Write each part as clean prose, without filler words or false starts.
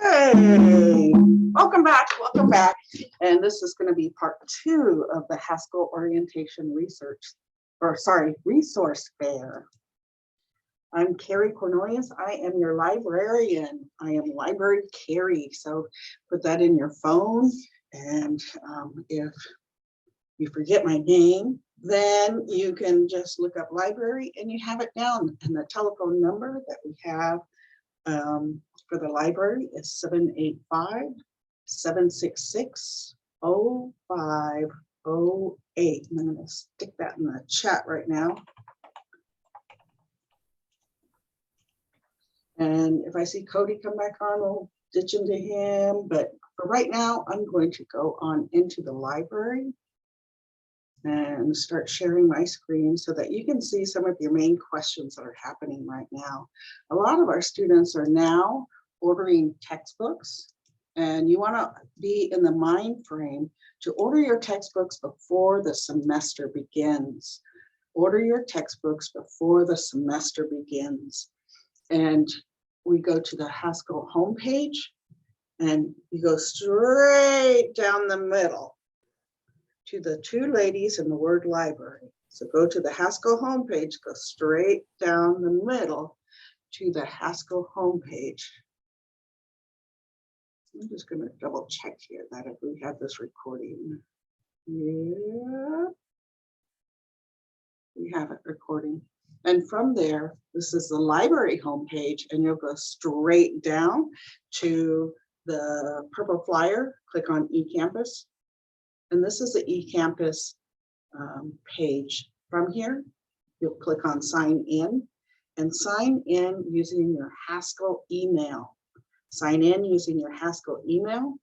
Hey, welcome back, welcome back. And this is going to be part 2 of the Haskell Orientation Resource Fair. I'm Carrie Cornelius. I am your librarian. I am Library Carrie. So put that in your phone. And if you forget my name, then you can just look up library and you have it down. And the telephone number that we have for the library is 785-766-0508. And I'm going to stick that in the chat right now. And if I see Cody come back on, we'll ditch into him. But for right now, I'm going to go on into the library and start sharing my screen so that you can see some of your main questions that are happening right now. A lot of our students are now ordering textbooks, and you want to be in the mind frame to order your textbooks before the semester begins. Order your textbooks before the semester begins. And we go to the Haskell homepage, and you go straight down the middle to the two ladies in the word library. So go to the Haskell homepage, go straight down the middle to the Haskell homepage. I'm just going to double check here that if we have this recording. Yeah, we have it recording. And from there, this is the library homepage, and you'll go straight down to the purple flyer, click on eCampus. And this is the eCampus page. From here, you'll click on sign in and sign in using your Haskell email. Sign in using your Haskell email.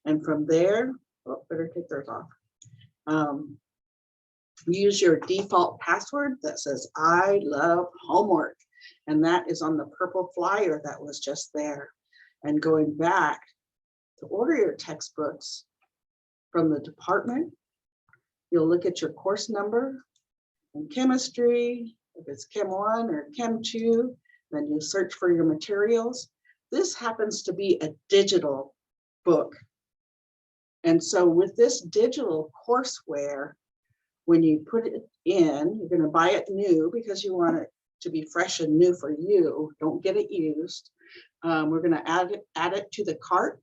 And from there, oh, better take those off. Use your default password that says, I love homework. And that is on the purple flyer that was just there. And going back to order your textbooks from the department, you'll look at your course number in chemistry, if it's Chem 1 or Chem 2, then you search for your materials. This happens to be a digital book. And so with this digital courseware, when you put it in, you're going to buy it new because you want it to be fresh and new for you. Don't get it used. We're going to add it to the cart,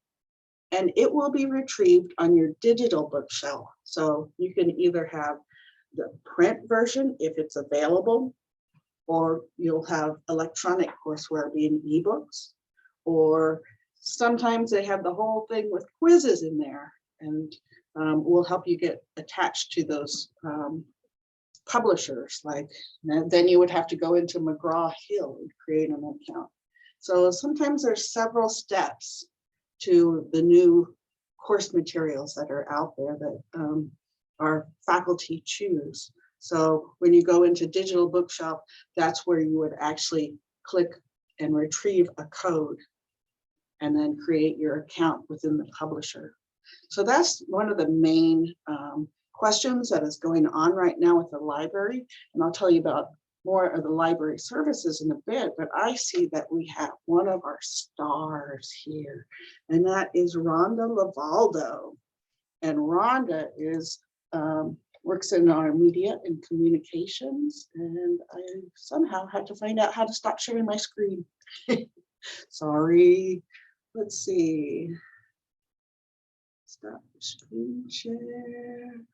and it will be retrieved on your digital bookshelf. So you can either have the print version if it's available, or you'll have electronic courseware being ebooks, or sometimes they have the whole thing with quizzes in there, and we'll help you get attached to those publishers. Like then you would have to go into McGraw-Hill and create an account. So sometimes there's several steps to the new course materials that are out there that our faculty choose. So when you go into digital bookshelf, that's where you would actually click and retrieve a code and then create your account within the publisher. So that's one of the main questions that is going on right now with the library. And I'll tell you about more of the library services in a bit, but I see that we have one of our stars here, and that is Rhonda Lavaldo. And Rhonda is works in our media and communications, and I somehow had to find out how to stop sharing my screen. Sorry. Let's see. Stop screen share.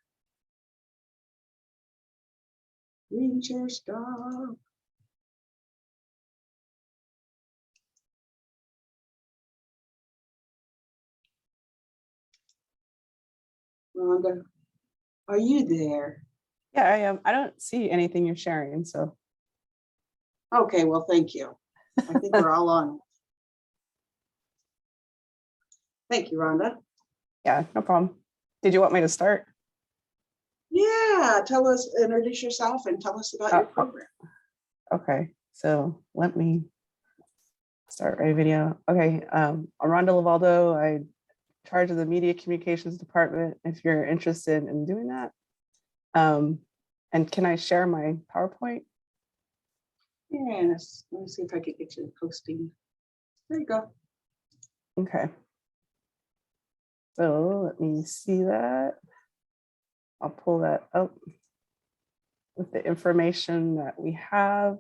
Screen share stop. Rhonda, are you there? Yeah, I am. I don't see anything you're sharing, so. Okay, well, thank you. I think we're all on. Thank you, Rhonda. Yeah, no problem. Did you want me to start? Yeah, introduce yourself and tell us about your program. Okay, so let me start my video. Okay, I'm Rhonda Lavaldo. I'm in charge of the media communications department, if you're interested in doing that. And can I share my PowerPoint? Yes, let me see if I can get you posting. There you go. Okay. So let me see that. I'll pull that up with the information that we have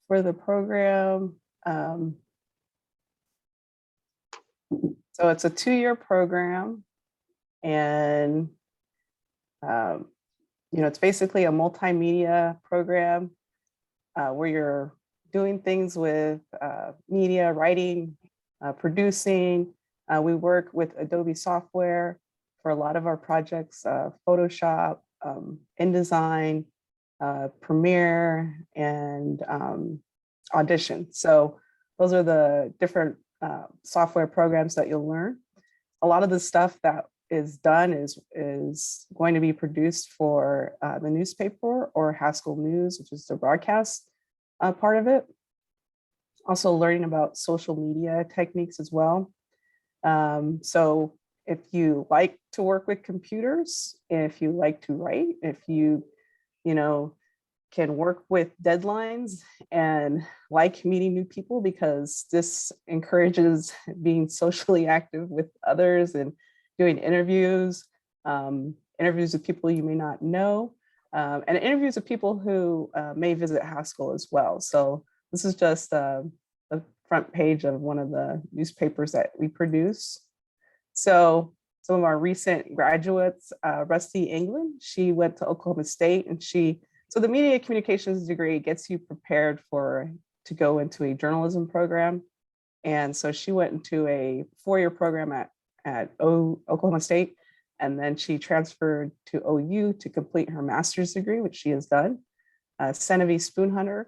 for the program. So it's a 2-year program, and it's basically a multimedia program where you're doing things with media, writing, producing. We work with Adobe software for a lot of our projects, Photoshop, InDesign, Premiere, and Audition. So those are the different software programs that you'll learn. A lot of the stuff that is done is going to be produced for the newspaper or Haskell News, which is the broadcast part of it. Also learning about social media techniques as well. So if you like to work with computers, if you like to write, if you can work with deadlines and like meeting new people, because this encourages being socially active with others and doing interviews, interviews with people you may not know, and interviews with people who may visit Haskell as well. So this is just the front page of one of the newspapers that we produce. So some of our recent graduates, Rusty England, she went to Oklahoma State, and so the media communications degree gets you prepared to go into a journalism program. And so she went into a 4-year program at Oklahoma State, and then she transferred to OU to complete her master's degree, which she has done. Senevi Spoonhunter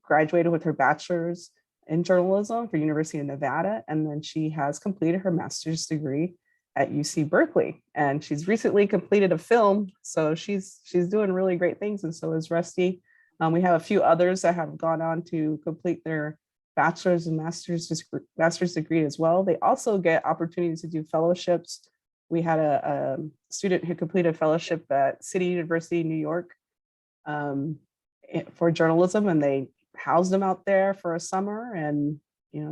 graduated with her bachelor's in journalism for University of Nevada, and then she has completed her master's degree at UC Berkeley, and she's recently completed a film, so she's doing really great things, and so is Rusty. We have a few others that have gone on to complete their bachelor's and master's degree as well. They also get opportunities to do fellowships. We had a student who completed a fellowship at City University, New York, for journalism, and they housed him out there for a summer, and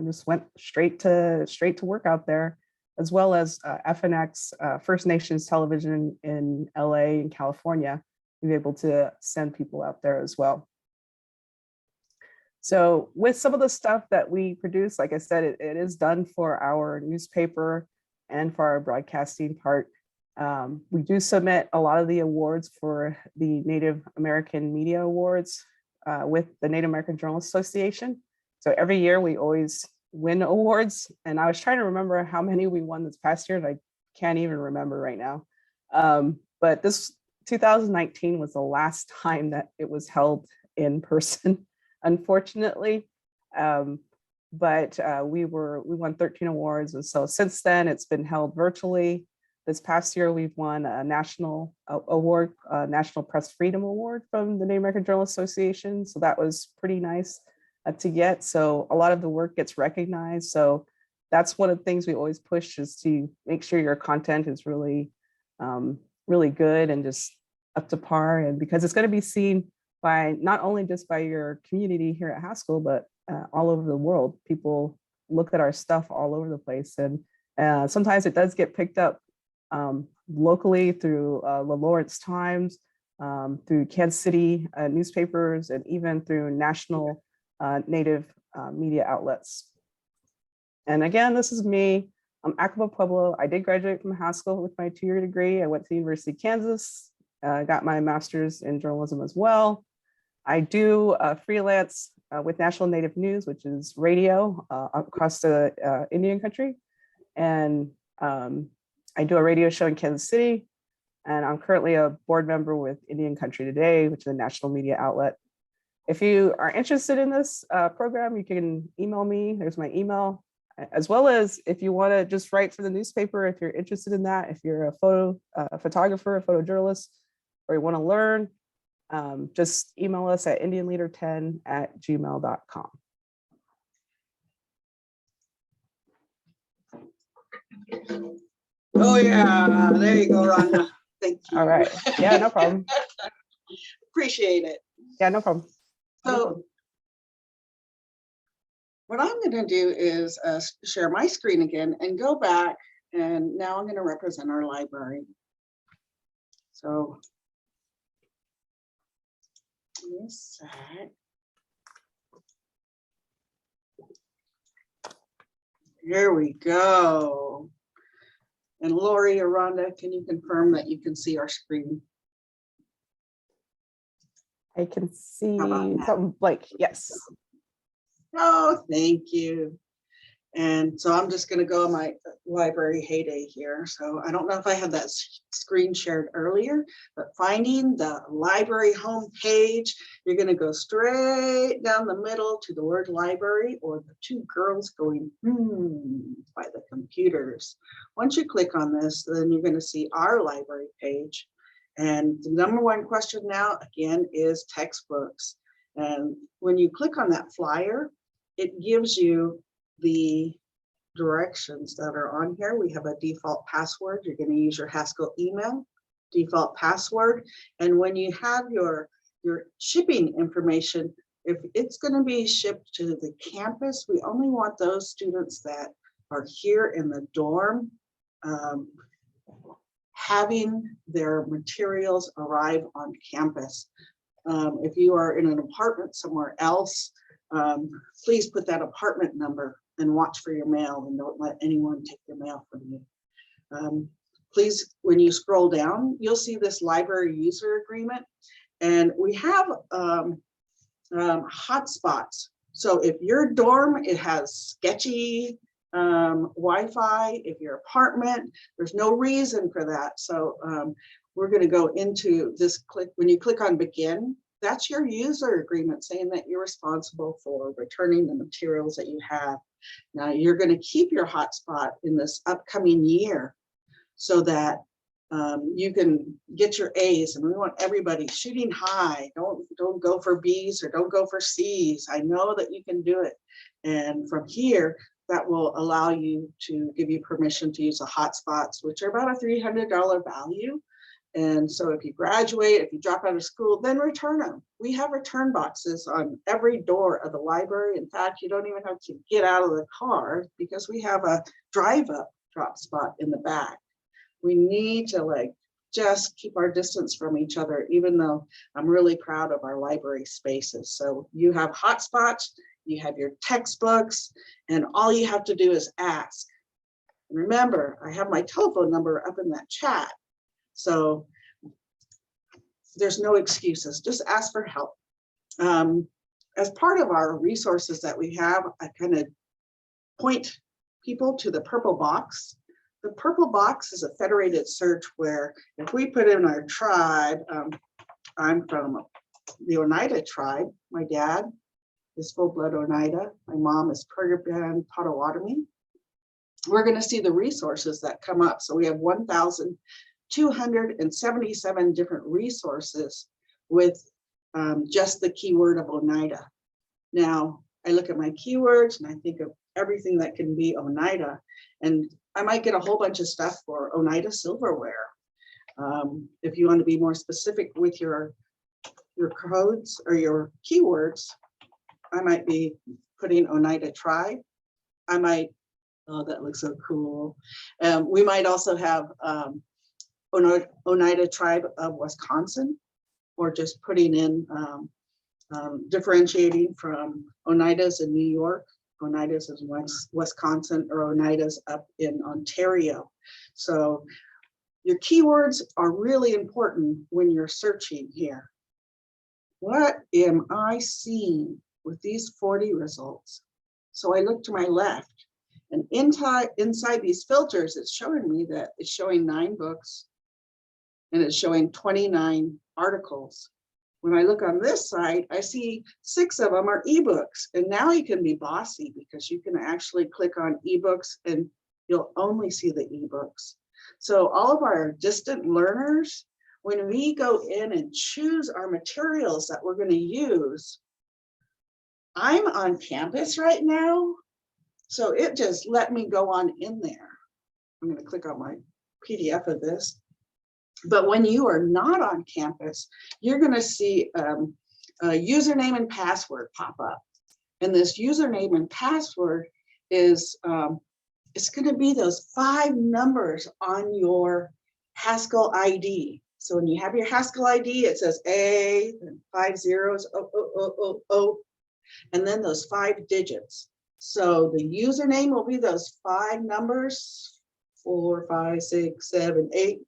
just went straight to work out there, as well as FNX, First Nations Television in LA and California. We were able to send people out there as well. So with some of the stuff that we produce, like I said, it is done for our newspaper and for our broadcasting part. We do submit a lot of the awards for the Native American Media Awards with the Native American Journalists Association. So every year we always win awards. And I was trying to remember how many we won this past year, and I can't even remember right now. But this 2019 was the last time that it was held in person, unfortunately. But we won 13 awards. And so since then it's been held virtually. This past year, we've won a national award, National Press Freedom Award from the Native American Journalists Association. So that was pretty nice to get. So a lot of the work gets recognized. So that's one of the things we always push, is to make sure your content is really, really good and just up to par. And because it's going to be seen by not only just by your community here at Haskell, but all over the world. People look at our stuff all over the place. And sometimes it does get picked up locally through the Lawrence Times, through Kansas City newspapers, and even through national Native media outlets. And again, this is me. I'm Acapulco Pueblo. I did graduate from Haskell with my 2-year degree. I went to the University of Kansas, got my master's in journalism as well. I do freelance with National Native News, which is radio across the Indian country. And I do a radio show in Kansas City, and I'm currently a board member with Indian Country Today, which is a national media outlet. If you are interested in this program, you can email me. There's my email, as well as if you want to just write for the newspaper, if you're interested in that, if you're a photographer, a photojournalist, or you want to learn, just email us at indianleader10@gmail.com. Oh yeah, there you go, Rhonda. Thank you. All right. Yeah, no problem. Appreciate it. Yeah, no problem. So What I'm going to do is share my screen again and go back, and now I'm going to represent our library. So, give me a sec. Here we go. And Lori or Rhonda, can you confirm that you can see our screen? I can see How about that? something like, yes. Oh, thank you. And so I'm just going to go on my library heyday here. So I don't know if I had that screen shared earlier, but finding the library homepage, you're going to go straight down the middle to the word library, or the two girls going by the computers. Once you click on this, then you're going to see our library page. And the number one question now, again, is textbooks. And when you click on that flyer, it gives you the directions that are on here. We have a default password. You're going to use your Haskell email, default password. And when you have your shipping information, if it's going to be shipped to the campus, we only want those students that are here in the dorm having their materials arrive on campus. If you are in an apartment somewhere else, please put that apartment number and watch for your mail, and don't let anyone take your mail from you. Please, when you scroll down, you'll see this library user agreement, and we have hotspots. So if your dorm, it has sketchy Wi-Fi, if your apartment, there's no reason for that. So we're going to go into this when you click on begin, that's your user agreement saying that you're responsible for returning the materials that you have. Now you're going to keep your hotspot in this upcoming year so that you can get your A's, and we want everybody shooting high. Don't go for B's or don't go for C's. I know that you can do it. And from here, that will allow you to give you permission to use the hotspots, which are about a $300 value. And so if you graduate, if you drop out of school, then return them. We have return boxes on every door of the library. In fact, you don't even have to get out of the car because we have a drive-up drop spot in the back. We need to just keep our distance from each other, even though I'm really proud of our library spaces. So you have hotspots, you have your textbooks, and all you have to do is ask. And remember, I have my telephone number up in that chat. So there's no excuses, just ask for help. As part of our resources that we have, I kind of point people to the purple box. The purple box is a federated search where if we put in our tribe, I'm from the Oneida tribe. My dad is full-blood Oneida. My mom is Caribbean Potawatomi. We're going to see the resources that come up. So we have 1,277 different resources with just the keyword of Oneida. Now, I look at my keywords and I think of everything that can be Oneida, and I might get a whole bunch of stuff for Oneida silverware. If you want to be more specific with your codes or your keywords, I might be putting Oneida tribe. I might, oh, that looks so cool. We might also have Oneida tribe of Wisconsin, or just putting in differentiating from Oneidas in New York, Oneidas in Wisconsin, or Oneidas up in Ontario. So your keywords are really important when you're searching here. What am I seeing with these 40 results? So I look to my left, and inside these filters, it's showing me that it's showing 9 books and it's showing 29 articles. When I look on this side, I see 6 of them are ebooks. And now you can be bossy because you can actually click on ebooks and you'll only see the ebooks. So all of our distant learners, when we go in and choose our materials that we're going to use, I'm on campus right now, so it just let me go on in there. I'm going to click on my PDF of this. But when you are not on campus, you're going to see a username and password pop up. And this username and password is, it's going to be those 5 numbers on your Haskell ID. So when you have your Haskell ID, it says A, and 5 zeros, and then those 5 digits. So the username will be those 5 numbers, 4, 5, 6, 7, 8.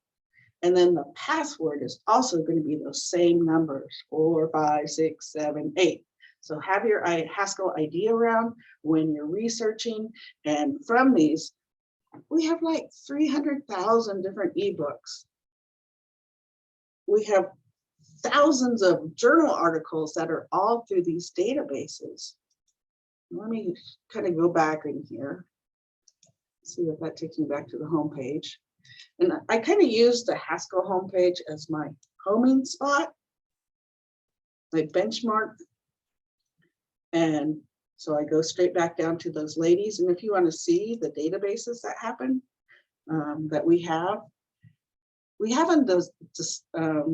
And then the password is also going to be those same numbers, 4, 5, 6, 7, 8. So have your Haskell ID around when you're researching. And from these, we have like 300,000 different ebooks. We have thousands of journal articles that are all through these databases. Let me kind of go back in here, see if that takes me back to the home page. And I kind of use the Haskell homepage as my homing spot, my benchmark. And so I go straight back down to those ladies. And if you want to see the databases that happen, that we haven't just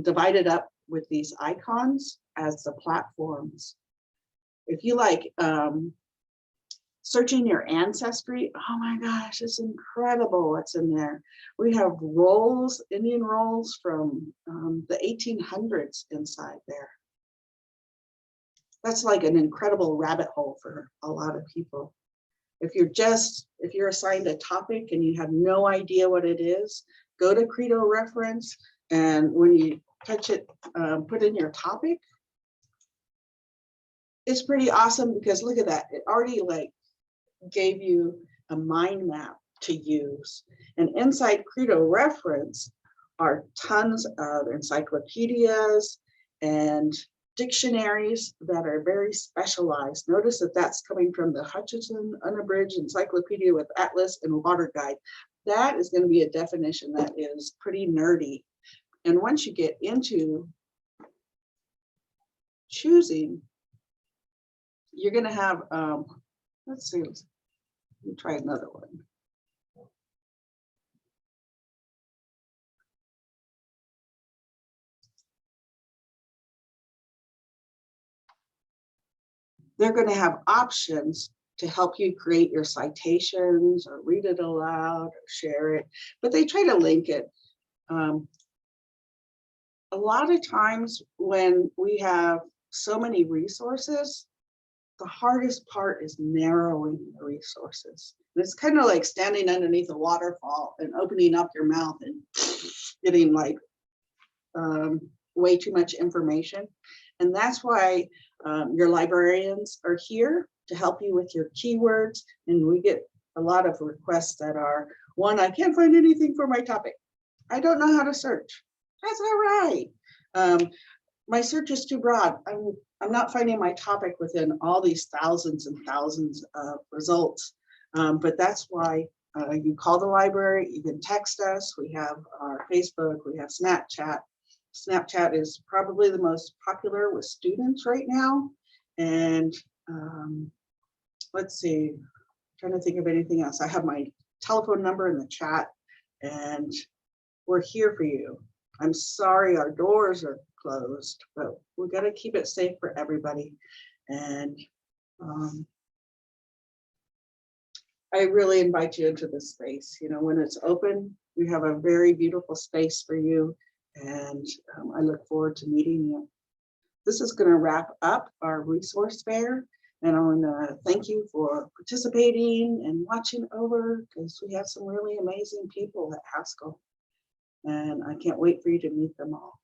divided up with these icons as the platforms. If you like searching your ancestry, oh my gosh, it's incredible what's in there. We have rolls, Indian rolls from the 1800s inside there. That's like an incredible rabbit hole for a lot of people. If you're assigned a topic and you have no idea what it is, go to Credo reference, and when you touch it, put in your topic. It's pretty awesome because look at that. It already like gave you a mind map to use. And inside Credo reference are tons of encyclopedias and dictionaries that are very specialized. Notice that that's coming from the Hutchinson Unabridged Encyclopedia with Atlas and Water Guide. That is going to be a definition that is pretty nerdy. And once you get into choosing, you're going to have, let's see, let me try another one. They're going to have options to help you create your citations or read it aloud or share it, but they try to link it. A lot of times when we have so many resources, the hardest part is narrowing the resources. And it's kind of like standing underneath a waterfall and opening up your mouth and getting like way too much information. And that's why your librarians are here to help you with your keywords. And we get a lot of requests that are, one, I can't find anything for my topic. I don't know how to search. That's all right. My search is too broad. I'm not finding my topic within all these thousands and thousands of results. But that's why you call the library, you can text us. We have our Facebook, we have Snapchat. Snapchat is probably the most popular with students right now. And let's see, I'm trying to think of anything else. I have my telephone number in the chat, and we're here for you. I'm sorry our doors are closed, but we're going to keep it safe for everybody. And I really invite you into this space. You know, when it's open, we have a very beautiful space for you. And I look forward to meeting you. This is going to wrap up our resource fair. And I want to thank you for participating and watching over, because we have some really amazing people at Haskell. And I can't wait for you to meet them all.